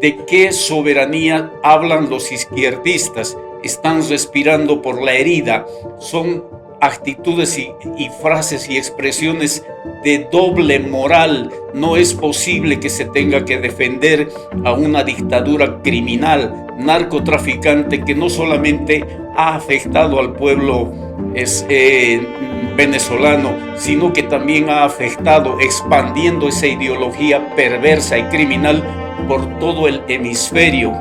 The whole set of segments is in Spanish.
¿De qué soberanía hablan los izquierdistas? Están respirando por la herida. Son actitudes y frases y expresiones de doble moral. No es posible que se tenga que defender a una dictadura criminal, narcotraficante, que no solamente ha afectado al pueblo venezolano, sino que también ha afectado, expandiendo esa ideología perversa y criminal por todo el hemisferio.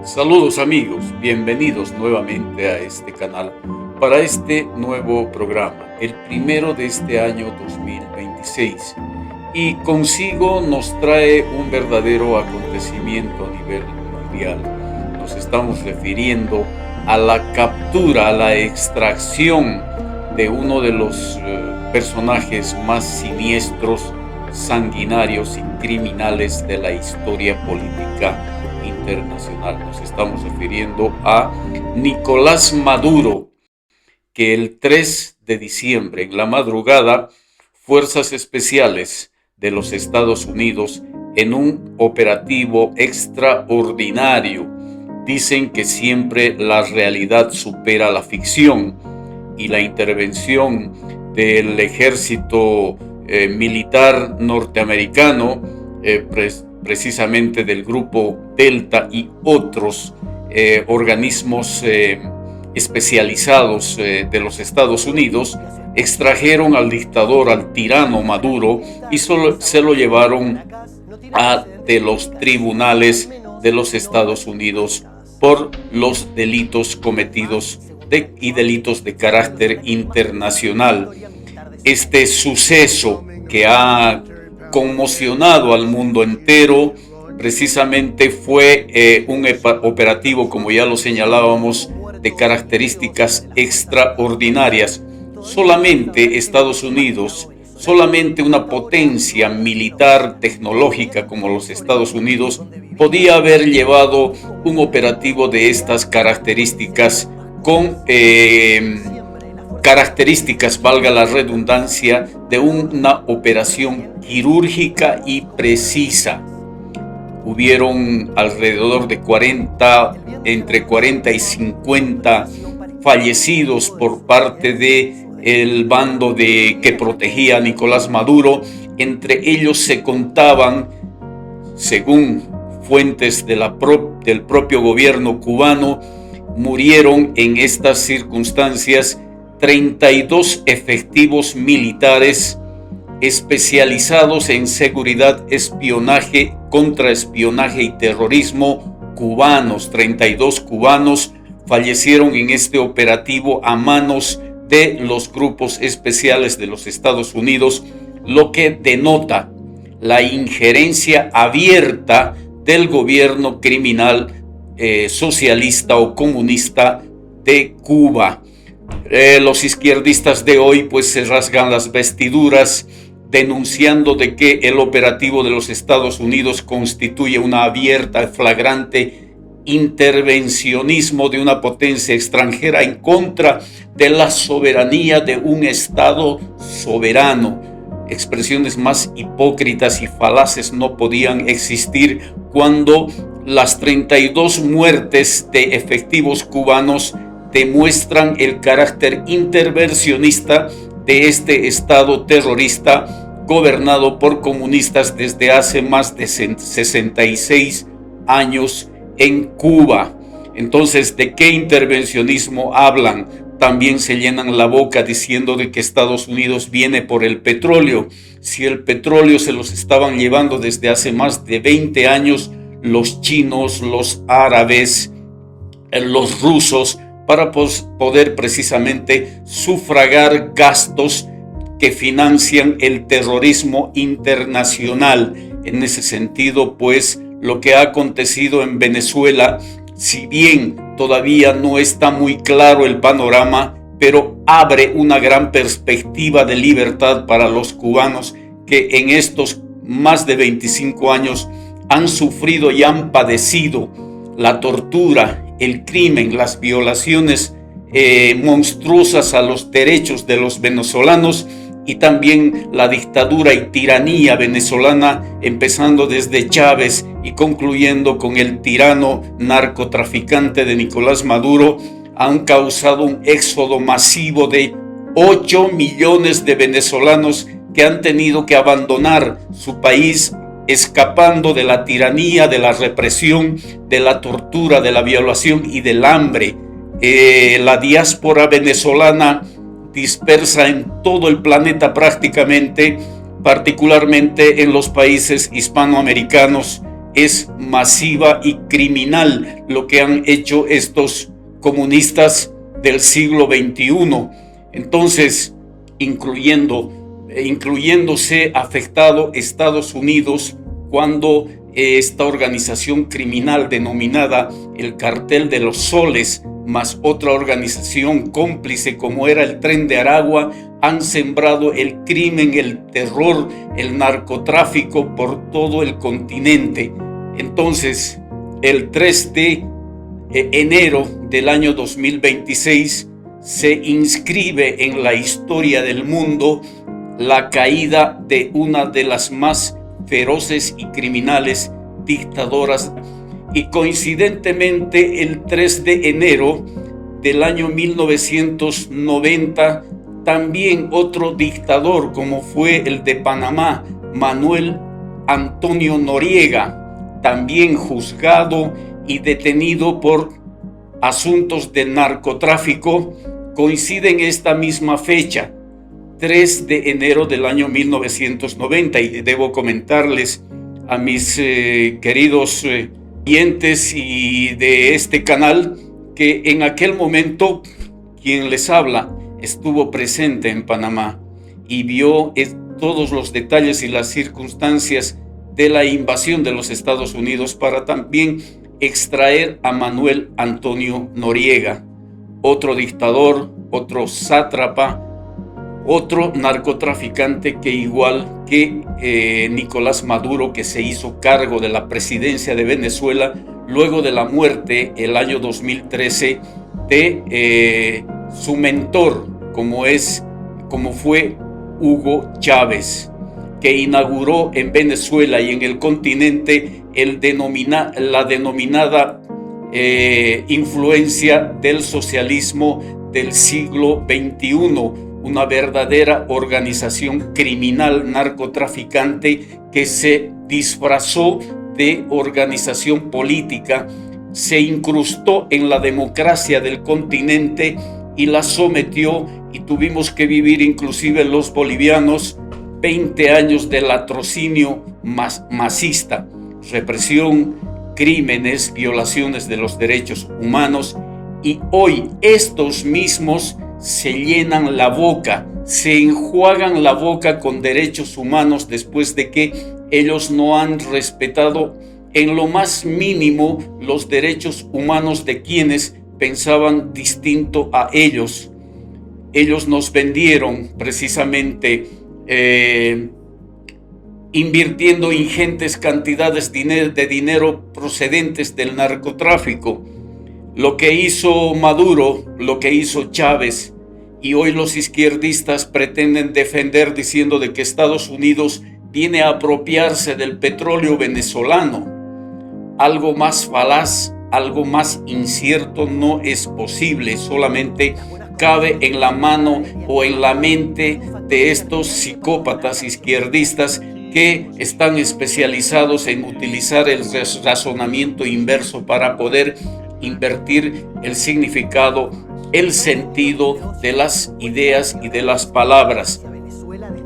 Saludos amigos, bienvenidos nuevamente a este canal para este nuevo programa, el primero de este año 2026, y consigo nos trae un verdadero acontecimiento a nivel mundial. Nos estamos refiriendo a la captura, a la extracción de uno de los personajes más siniestros, sanguinarios y criminales de la historia política internacional. Nos estamos refiriendo a Nicolás Maduro, que el 3 de diciembre, en la madrugada, fuerzas especiales de los Estados Unidos, en un operativo extraordinario, dicen que siempre la realidad supera la ficción, y la intervención del ejército militar norteamericano, precisamente del grupo Delta y otros organismos especializados de los Estados Unidos, extrajeron al dictador, al tirano Maduro, y se lo llevaron de los tribunales de los Estados Unidos por los delitos cometidos y delitos de carácter internacional. Este suceso que ha conmocionado al mundo entero precisamente fue un operativo, como ya lo señalábamos, de características extraordinarias. Solamente Estados Unidos, solamente una potencia militar tecnológica como los Estados Unidos podía haber llevado un operativo de estas características, con características, valga la redundancia, de una operación quirúrgica y precisa. Hubieron alrededor de entre 40 y 50 fallecidos por parte del bando que protegía a Nicolás Maduro. Entre ellos se contaban, según fuentes del propio gobierno cubano, murieron en estas circunstancias 32 efectivos militares especializados en seguridad, espionaje, contraespionaje y terrorismo cubanos. 32 cubanos fallecieron en este operativo a manos de los grupos especiales de los Estados Unidos, lo que denota la injerencia abierta del gobierno criminal socialista o comunista de Cuba. Los izquierdistas de hoy pues se rasgan las vestiduras denunciando de que el operativo de los Estados Unidos constituye una abierta, flagrante intervencionismo de una potencia extranjera en contra de la soberanía de un Estado soberano. Expresiones más hipócritas y falaces no podían existir cuando las 32 muertes de efectivos cubanos demuestran el carácter intervencionista de este Estado terrorista gobernado por comunistas desde hace más de 66 años en Cuba. Entonces, ¿de qué intervencionismo hablan? También se llenan la boca diciendo de que Estados Unidos viene por el petróleo. Si el petróleo se los estaban llevando desde hace más de 20 años los chinos, los árabes, los rusos, para poder precisamente sufragar gastos que financian el terrorismo internacional. En ese sentido, pues, lo que ha acontecido en Venezuela, si bien todavía no está muy claro el panorama, pero abre una gran perspectiva de libertad para los cubanos que en estos más de 25 años han sufrido y han padecido la tortura, el crimen, las violaciones monstruosas a los derechos de los venezolanos, y también la dictadura y tiranía venezolana, empezando desde Chávez y concluyendo con el tirano narcotraficante de Nicolás Maduro, han causado un éxodo masivo de 8 millones de venezolanos que han tenido que abandonar su país, escapando de la tiranía, de la represión, de la tortura, de la violación y del hambre. La diáspora venezolana dispersa en todo el planeta prácticamente, particularmente en los países hispanoamericanos, es masiva y criminal lo que han hecho estos comunistas del siglo XXI. Entonces, incluyéndose afectado Estados Unidos, cuando esta organización criminal denominada el Cartel de los Soles, más otra organización cómplice como era el Tren de Aragua, han sembrado el crimen, el terror, el narcotráfico por todo el continente. Entonces, el 3 de enero del año 2026 se inscribe en la historia del mundo la caída de una de las más feroces y criminales dictadoras. Y coincidentemente el 3 de enero del año 1990, también otro dictador como fue el de Panamá, Manuel Antonio Noriega, también juzgado y detenido por asuntos de narcotráfico, coincide en esta misma fecha, 3 de enero del año 1990. Y debo comentarles a mis queridos oyentes y de este canal que en aquel momento quien les habla estuvo presente en Panamá y vio todos los detalles y las circunstancias de la invasión de los Estados Unidos para también extraer a Manuel Antonio Noriega, otro dictador, otro sátrapa, otro narcotraficante que igual que Nicolás Maduro, que se hizo cargo de la presidencia de Venezuela luego de la muerte el año 2013 de su mentor, como fue Hugo Chávez, que inauguró en Venezuela y en el continente la denominada influencia del socialismo del siglo XXI, una verdadera organización criminal narcotraficante que se disfrazó de organización política, se incrustó en la democracia del continente y la sometió, y tuvimos que vivir inclusive los bolivianos 20 años de latrocinio masista, represión, crímenes, violaciones de los derechos humanos. Y hoy estos mismos se llenan la boca, se enjuagan la boca con derechos humanos después de que ellos no han respetado en lo más mínimo los derechos humanos de quienes pensaban distinto a ellos. Ellos nos vendieron precisamente invirtiendo ingentes cantidades de dinero procedentes del narcotráfico. Lo que hizo Maduro, lo que hizo Chávez, y hoy los izquierdistas pretenden defender diciendo de que Estados Unidos viene a apropiarse del petróleo venezolano. Algo más falaz, algo más incierto no es posible, solamente cabe en la mano o en la mente de estos psicópatas izquierdistas que están especializados en utilizar el razonamiento inverso para poder invertir el significado, el sentido de las ideas y de las palabras.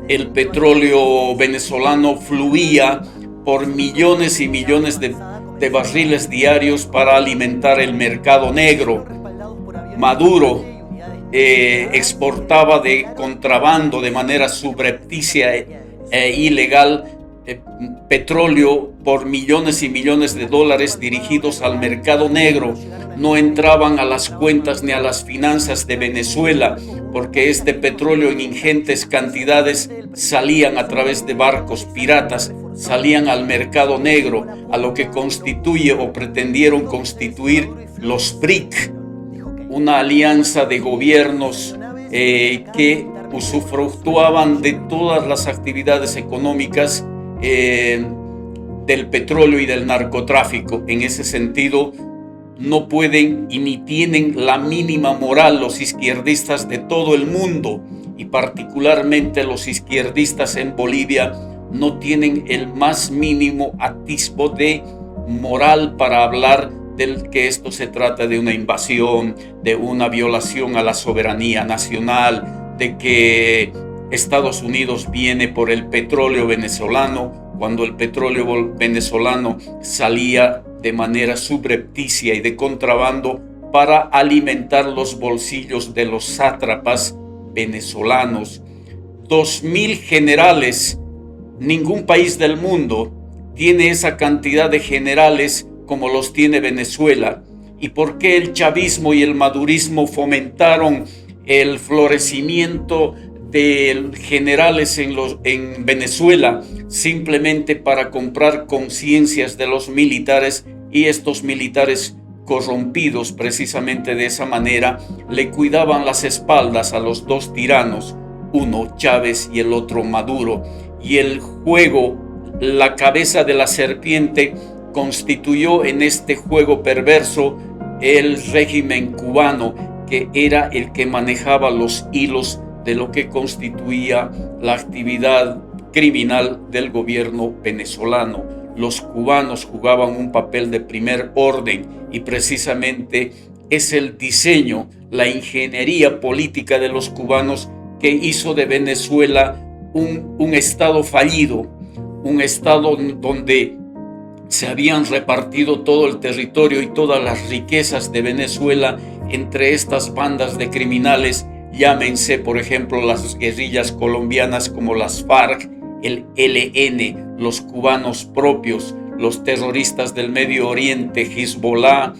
El petróleo venezolano fluía por millones y millones de barriles diarios para alimentar el mercado negro. Maduro exportaba de contrabando de manera subrepticia e ilegal petróleo por millones y millones de dólares dirigidos al mercado negro. No entraban a las cuentas ni a las finanzas de Venezuela, porque este petróleo en ingentes cantidades salían a través de barcos piratas, salían al mercado negro, a lo que constituye o pretendieron constituir los BRIC, una alianza de gobiernos que usufructuaban de todas las actividades económicas del petróleo y del narcotráfico. En ese sentido, no pueden y ni tienen la mínima moral los izquierdistas de todo el mundo, y particularmente los izquierdistas en Bolivia no tienen el más mínimo atisbo de moral para hablar del que esto se trata de una invasión, de una violación a la soberanía nacional, de que Estados Unidos viene por el petróleo venezolano, cuando el petróleo venezolano salía de manera subrepticia y de contrabando para alimentar los bolsillos de los sátrapas venezolanos. 2000 generales. Ningún país del mundo tiene esa cantidad de generales como los tiene Venezuela. ¿Y por qué el chavismo y el madurismo fomentaron el florecimiento de generales en Venezuela? Simplemente para comprar conciencias de los militares, y estos militares corrompidos precisamente de esa manera le cuidaban las espaldas a los dos tiranos, uno Chávez y el otro Maduro. Y el juego, la cabeza de la serpiente, constituyó en este juego perverso el régimen cubano, que era el que manejaba los hilos de lo que constituía la actividad criminal del gobierno venezolano. Los cubanos jugaban un papel de primer orden, y precisamente es el diseño, la ingeniería política de los cubanos que hizo de Venezuela un estado fallido, un estado donde se habían repartido todo el territorio y todas las riquezas de Venezuela entre estas bandas de criminales. Llámense, por ejemplo, las guerrillas colombianas como las FARC, el ELN, los cubanos propios, los terroristas del Medio Oriente, Hezbollah,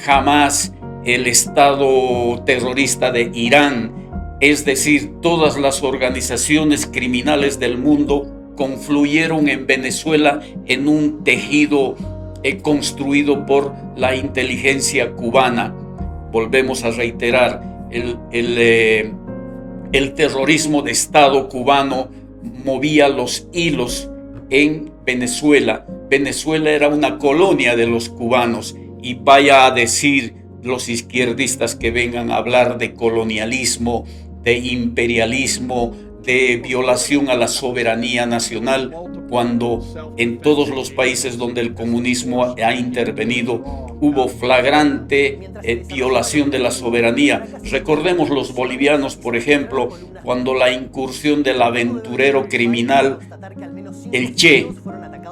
Hamas, el Estado terrorista de Irán. Es decir, todas las organizaciones criminales del mundo confluyeron en Venezuela en un tejido construido por la inteligencia cubana. Volvemos a reiterar, el terrorismo de Estado cubano movía los hilos en Venezuela. Venezuela era una colonia de los cubanos, y vaya a decir los izquierdistas que vengan a hablar de colonialismo, de imperialismo, de violación a la soberanía nacional, cuando en todos los países donde el comunismo ha intervenido hubo flagrante violación de la soberanía. Recordemos los bolivianos, por ejemplo, cuando la incursión del aventurero criminal, el Che,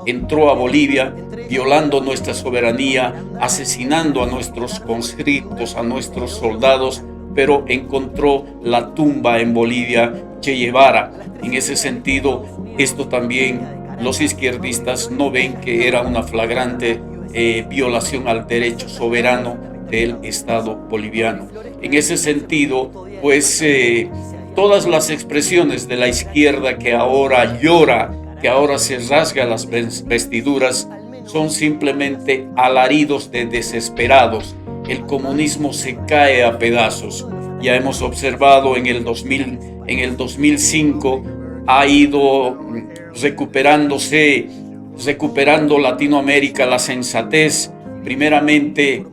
entró a Bolivia violando nuestra soberanía, asesinando a nuestros conscriptos, a nuestros soldados, pero encontró la tumba en Bolivia Che Guevara. En ese sentido, esto también los izquierdistas no ven que era una flagrante violación al derecho soberano del Estado boliviano. En ese sentido, pues todas las expresiones de la izquierda que ahora llora, que ahora se rasga las vestiduras, son simplemente alaridos de desesperados. El comunismo se cae a pedazos. Ya hemos observado en el 2005 ha ido recuperando Latinoamérica la sensatez. Primeramente,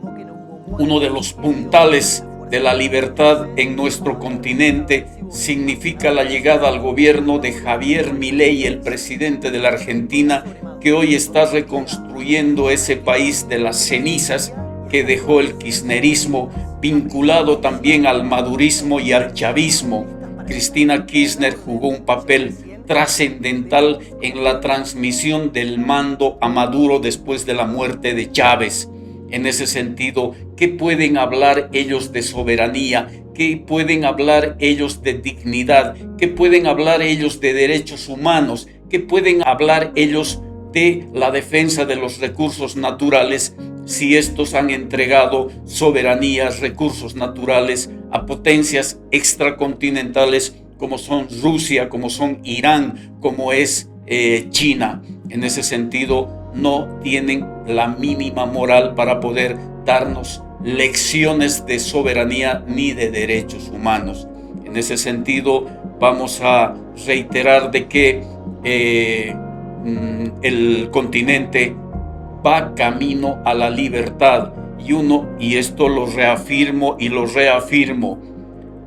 uno de los puntales de la libertad en nuestro continente significa la llegada al gobierno de Javier Milei, el presidente de la Argentina, que hoy está reconstruyendo ese país de las cenizas que dejó el kirchnerismo, vinculado también al madurismo y al chavismo. Cristina Kirchner jugó un papel trascendental en la transmisión del mando a Maduro después de la muerte de Chávez. En ese sentido, ¿qué pueden hablar ellos de soberanía? ¿Qué pueden hablar ellos de dignidad? ¿Qué pueden hablar ellos de derechos humanos? ¿Qué pueden hablar ellos de la defensa de los recursos naturales si estos han entregado soberanías, recursos naturales a potencias extracontinentales como son Rusia, como son Irán, como es China? En ese sentido, no tienen la mínima moral para poder darnos lecciones de soberanía ni de derechos humanos. En ese sentido, vamos a reiterar de que el continente va camino a la libertad, y esto lo reafirmo y lo reafirmo,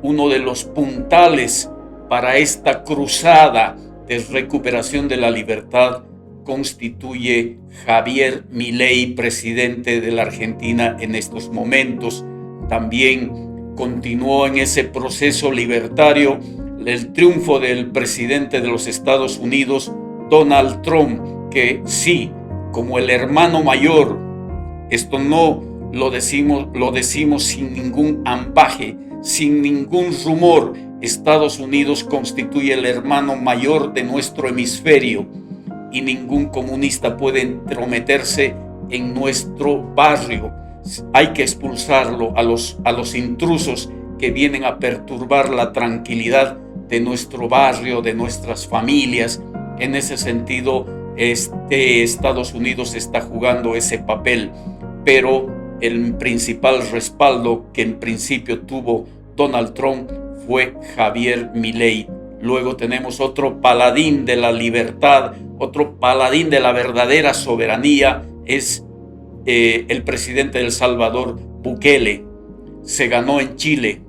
uno de los puntales para esta cruzada de recuperación de la libertad constituye Javier Milei, presidente de la Argentina en estos momentos. También continuó en ese proceso libertario el triunfo del presidente de los Estados Unidos, Donald Trump, que sí, como el hermano mayor, esto no lo decimos sin ningún ambaje, sin ningún rumor, Estados Unidos constituye el hermano mayor de nuestro hemisferio y ningún comunista puede entrometerse en nuestro barrio. Hay que expulsarlo a los intrusos que vienen a perturbar la tranquilidad de nuestro barrio, de nuestras familias. En ese sentido, Estados Unidos está jugando ese papel, pero el principal respaldo que en principio tuvo Donald Trump fue Javier Milei. Luego tenemos otro paladín de la libertad, otro paladín de la verdadera soberanía, es el presidente de El Salvador, Bukele. Se ganó en Chile.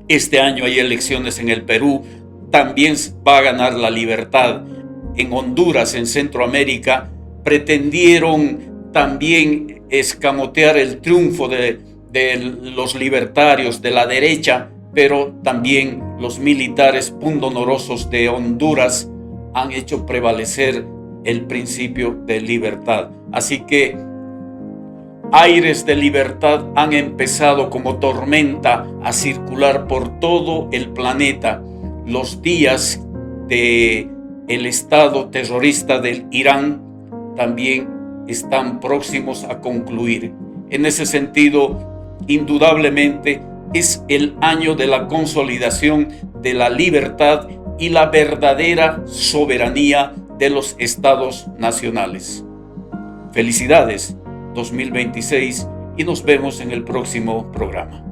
Este año hay elecciones en el Perú. También va a ganar la libertad. En Honduras, en Centroamérica, pretendieron también escamotear el triunfo de los libertarios de la derecha, pero también los militares pundonorosos de Honduras han hecho prevalecer el principio de libertad. Así que aires de libertad han empezado como tormenta a circular por todo el planeta. Los días del Estado terrorista del Irán también están próximos a concluir. En ese sentido, indudablemente es el año de la consolidación de la libertad y la verdadera soberanía de los estados nacionales. Felicidades 2026 y nos vemos en el próximo programa.